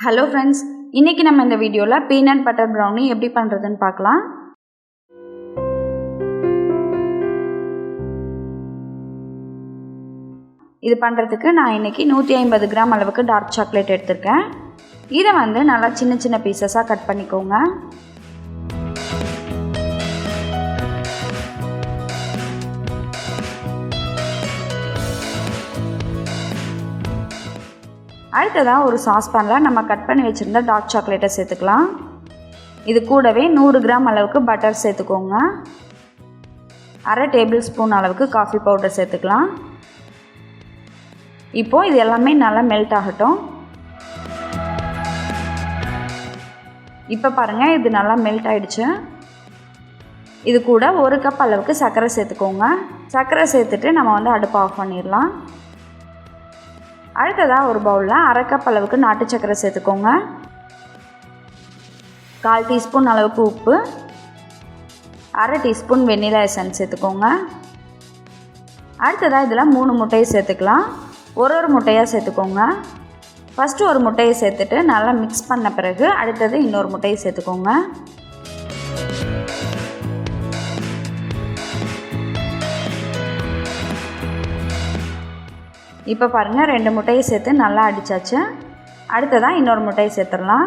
Hello friends, இன்றைக்கி நம்ம இந்த வீடியோவில் பீனட் பட்டர் ப்ரௌனி எப்படி பண்ணுறதுன்னு பார்க்கலாம். இது பண்ணுறதுக்கு நான் இன்றைக்கி 150 கிராம் அளவுக்கு டார்க் சாக்லேட் எடுத்திருக்கேன். இதை வந்து நல்லா சின்ன சின்ன பீசஸாக கட் பண்ணிக்கோங்க. அடுத்ததாக ஒரு சாஸ்பேனில் நம்ம கட் பண்ணி வச்சுருந்த டார்க் சாக்லேட்டை சேர்த்துக்கலாம். இது கூடவே 100 கிராம் அளவுக்கு பட்டர் சேர்த்துக்கோங்க. அரை டேபிள் ஸ்பூன் அளவுக்கு காஃபி பவுடர் சேர்த்துக்கலாம். இப்போது இது எல்லாமே நல்லா மெல்ட் ஆகட்டும். இப்போ பாருங்கள், இது நல்லா மெல்ட் ஆகிடுச்சு. இது கூட 1 கப் அளவுக்கு சர்க்கரை சேர்த்துக்கோங்க. சர்க்கரை சேர்த்துட்டு நம்ம வந்து அடுப்பை ஆஃப் பண்ணிடலாம். அடுத்ததாக ஒரு பவுலில் அரை கப் அளவுக்கு நாட்டு சர்க்கரை சேர்த்துக்கோங்க. 1/4 டீஸ்பூன் அளவுக்கு உப்பு, அரை டீஸ்பூன் வெண்ணிலா எசன்ஸ் சேர்த்துக்கோங்க. அடுத்ததாக இதில் 3 முட்டையை சேர்த்துக்கலாம். ஒரு முட்டையாக சேர்த்துக்கோங்க. ஃபஸ்ட்டு ஒரு முட்டையை சேர்த்துட்டு நல்லா மிக்ஸ் பண்ண பிறகு அடுத்தது இன்னொரு முட்டையை சேர்த்துக்கோங்க. இப்போ பாருங்கள், 2 முட்டையை சேர்த்து நல்லா அடித்தாச்சு. அடுத்ததாக இன்னொரு முட்டையை சேர்த்துடலாம்.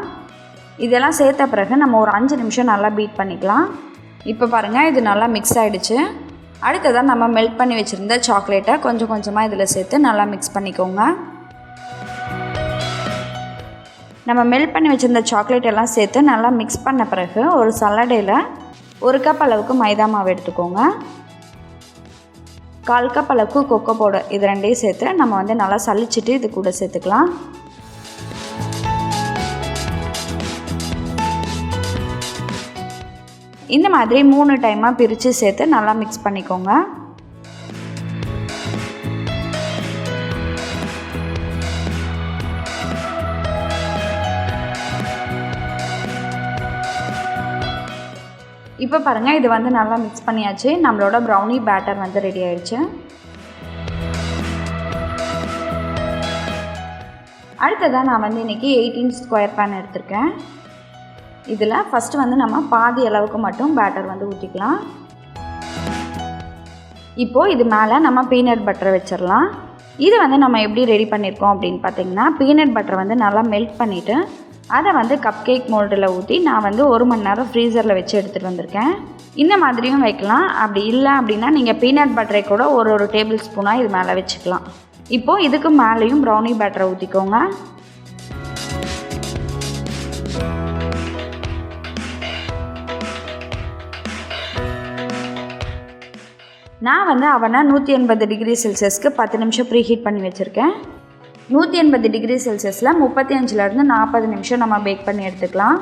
இதெல்லாம் சேர்த்த பிறகு நம்ம ஒரு 5 நிமிஷம் நல்லா பீட் பண்ணிக்கலாம். இப்போ பாருங்கள், இது நல்லா மிக்ஸ் ஆகிடுச்சு. அடுத்ததாக நம்ம மெல்ட் பண்ணி வச்சுருந்த சாக்லேட்டை கொஞ்சம் கொஞ்சமாக இதில் சேர்த்து நல்லா மிக்ஸ் பண்ணிக்கோங்க. நம்ம மெல்ட் பண்ணி வச்சுருந்த சாக்லேட் எல்லாம் சேர்த்து நல்லா மிக்ஸ் பண்ண பிறகு ஒரு சல்லடையில் 1 கப் அளவுக்கு மைதா மாவு எடுத்துக்கோங்க. 1/4 கப் அளவுக்கு கொக்கோ பவுடர், இது ரெண்டையும் சேர்த்து நம்ம வந்து நல்லா சலிச்சிட்டு இது கூட சேர்த்துக்கலாம். இந்த மாதிரி 3 டைமாக பிரித்து சேர்த்து நல்லா மிக்ஸ் பண்ணிக்கோங்க. இப்போ பாருங்கள், இது வந்து நல்லா மிக்ஸ் பண்ணியாச்சு. நம்மளோட ப்ரௌனி பேட்டர் வந்து ரெடி ஆயிடுச்சு. அடுத்ததாக நான் வந்து இன்றைக்கி 18 ஸ்கொயர் பேன் எடுத்திருக்கேன். இதில் ஃபஸ்ட்டு வந்து நம்ம பாதி அளவுக்கு மட்டும் பேட்டர் வந்து ஊற்றிக்கலாம். இப்போது இது மேலே நம்ம பீனட் பட்டரை வச்சிடலாம். இது வந்து நம்ம எப்படி ரெடி பண்ணியிருக்கோம் அப்படின்னு பார்த்திங்கன்னா, பீனட் பட்டரை வந்து நல்லா மெல்ட் பண்ணிவிட்டு அதை வந்து கப் கேக் மோல்டில் ஊற்றி நான் வந்து 1 மணி நேரம் ஃப்ரீசரில் வச்சு எடுத்துகிட்டு வந்திருக்கேன். இந்த மாதிரியும் வைக்கலாம். அப்படி இல்லை அப்படின்னா நீங்கள் பீனட் பட்டரை கூட ஒரு டேபிள் ஸ்பூனாக இது மேலே வச்சுக்கலாம். இப்போது இதுக்கு மேலேயும் ப்ரௌனி பேட்டரை ஊற்றிக்கோங்க. நான் வந்து அவனை 180 டிகிரி செல்சியஸ்க்கு 10 நிமிஷம் ப்ரீ ஹீட் பண்ணி வச்சுருக்கேன். 180 டிகிரி செல்சியஸில் 35லேருந்து 40 நிமிஷம் நம்ம பேக் பண்ணி எடுத்துக்கலாம்.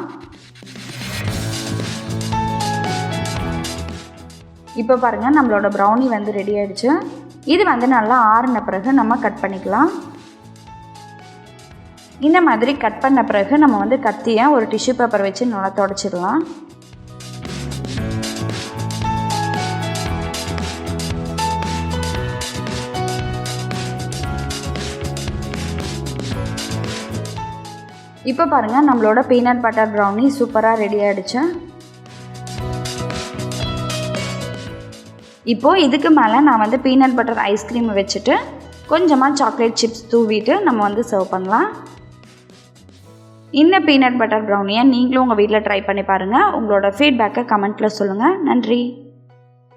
இப்போ பாருங்கள், நம்மளோட ப்ரௌனி வந்து ரெடி ஆகிடுச்சு. இது வந்து நல்லா ஆறின பிறகு நம்ம கட் பண்ணிக்கலாம். இந்த மாதிரி கட் பண்ண பிறகு நம்ம வந்து கத்தியை ஒரு டிஷ்யூ பேப்பர் வச்சு நல்லா துடைச்சிடலாம். இப்போ பாருங்கள், நம்மளோட பீனட் பட்டர் ப்ரௌனி சூப்பராக ரெடி ஆகிடுச்சு. இப்போது இதுக்கு மேலே நான் வந்து பீனட் பட்டர் ஐஸ்கிரீம் வச்சுட்டு கொஞ்சமாக சாக்லேட் சிப்ஸ் தூவிட்டு நம்ம வந்து சர்வ் பண்ணலாம். இந்த பீனட் பட்டர் ப்ரௌனியை நீங்களும் உங்கள் வீட்டில் ட்ரை பண்ணி பாருங்கள். உங்களோட ஃபீட்பேக்கை கமெண்ட்டில் சொல்லுங்கள். நன்றி.